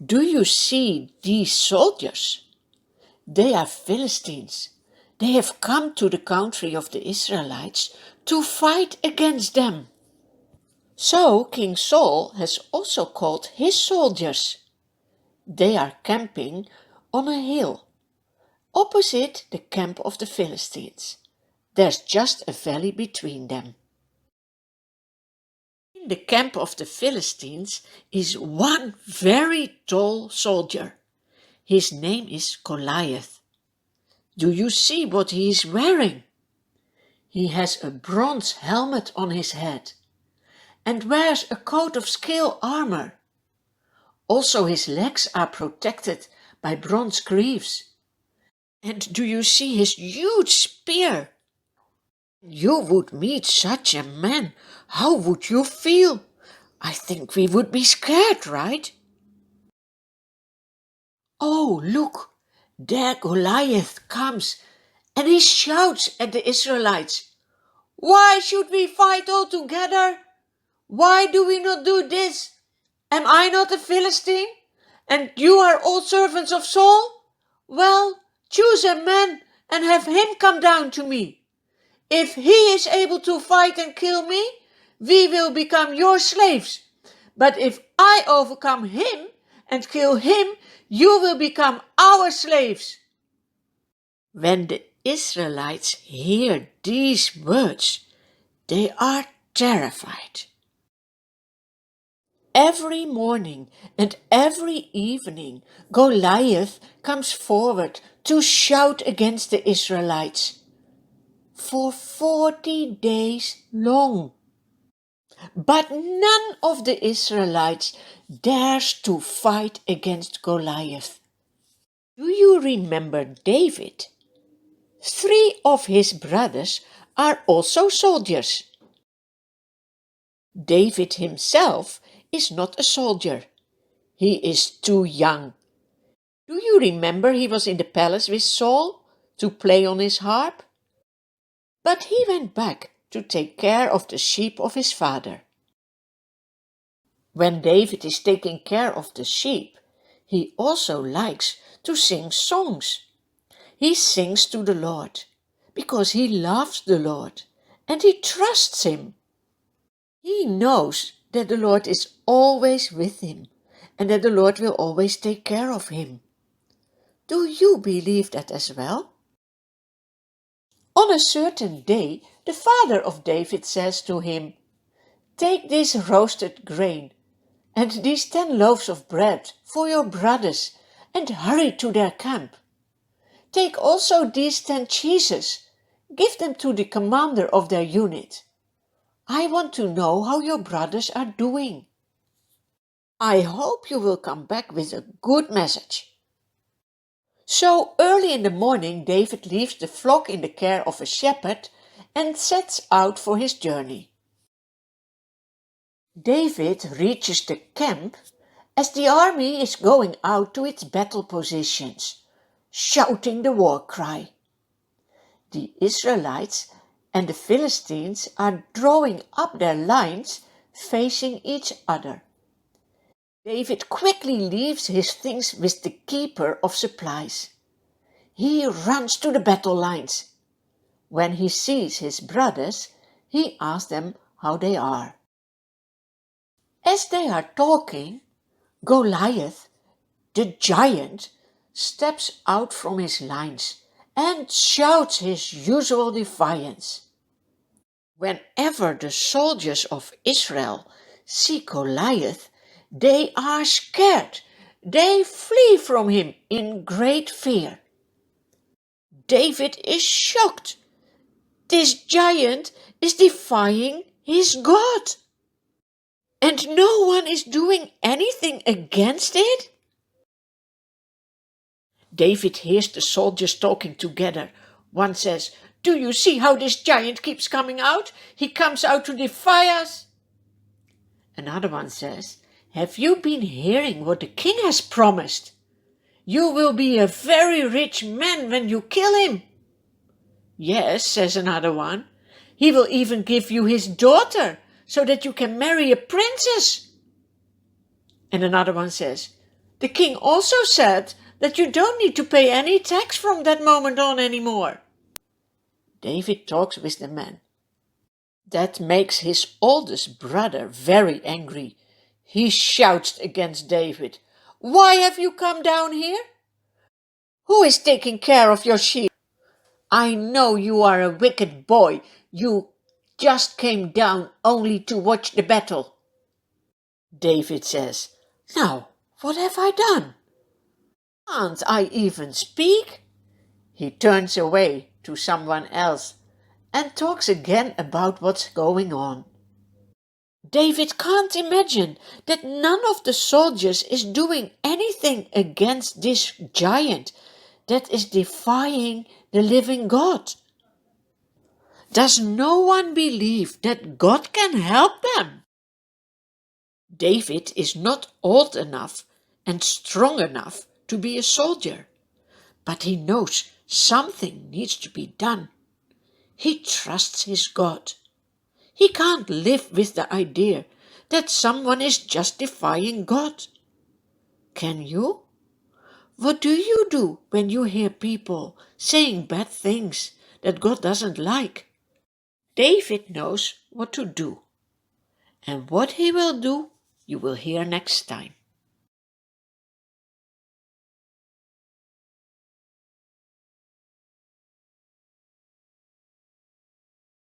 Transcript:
Do you see these soldiers? They are Philistines. They have come to the country of the Israelites to fight against them. So King Saul has also called his soldiers. They are camping on a hill, opposite the camp of the Philistines. There's just a valley between them. In the camp of the Philistines is one very tall soldier. His name is Goliath. Do you see what he is wearing? He has a bronze helmet on his head and wears a coat of scale armor. Also his legs are protected by bronze greaves. And do you see his huge spear? You would meet such a man. How would you feel? I think we would be scared, right? Oh, look, there Goliath comes, and he shouts at the Israelites, "Why should we fight all together? Why do we not do this? Am I not a Philistine? And you are all servants of Saul? Well, choose a man and have him come down to me. If he is able to fight and kill me, we will become your slaves. But if I overcome him and kill him, you will become our slaves." When the Israelites hear these words, they are terrified. Every morning and every evening, Goliath comes forward to shout against the Israelites for 40 days long. But none of the Israelites dares to fight against Goliath. Do you remember David? 3 of his brothers are also soldiers. David himself is not a soldier. He is too young. Do you remember he was in the palace with Saul to play on his harp? But he went back to take care of the sheep of his father. When David is taking care of the sheep, he also likes to sing songs. He sings to the Lord because he loves the Lord and he trusts him. He knows that the Lord is always with him and that the Lord will always take care of him. Do you believe that as well? On a certain day, the father of David says to him, "Take this roasted grain and these 10 loaves of bread for your brothers and hurry to their camp. Take also these 10 cheeses, give them to the commander of their unit. I want to know how your brothers are doing. I hope you will come back with a good message." So early in the morning, David leaves the flock in the care of a shepherd and sets out for his journey. David reaches the camp as the army is going out to its battle positions, shouting the war cry. The Israelites and the Philistines are drawing up their lines facing each other. David quickly leaves his things with the keeper of supplies. He runs to the battle lines. When he sees his brothers, he asks them how they are. As they are talking, Goliath, the giant, steps out from his lines and shouts his usual defiance. Whenever the soldiers of Israel see Goliath, they are scared. They flee from him in great fear. David is shocked. This giant is defying his God. And no one is doing anything against it? David hears the soldiers talking together. One says, "Do you see how this giant keeps coming out? He comes out to defy us." Another one says, "Have you been hearing what the king has promised? You will be a very rich man when you kill him." "Yes," says another one. "He will even give you his daughter so that you can marry a princess." And another one says, The king also said that you don't need to pay any tax from that moment on anymore. David talks with the man. That makes his oldest brother very angry. He shouts against David. Why have you come down here? Who is taking care of your sheep? I know you are a wicked boy. You just came down only to watch the battle. David says, Now, what have I done? Can't I even speak? He turns away to someone else and talks again about what's going on. David can't imagine that none of the soldiers is doing anything against this giant that is defying the living God. Does no one believe that God can help them? David is not old enough and strong enough to be a soldier, but he knows something needs to be done. He trusts his God. He can't live with the idea that someone is justifying God. Can you? What do you do when you hear people saying bad things that God doesn't like? David knows what to do, and what he will do you will hear next time.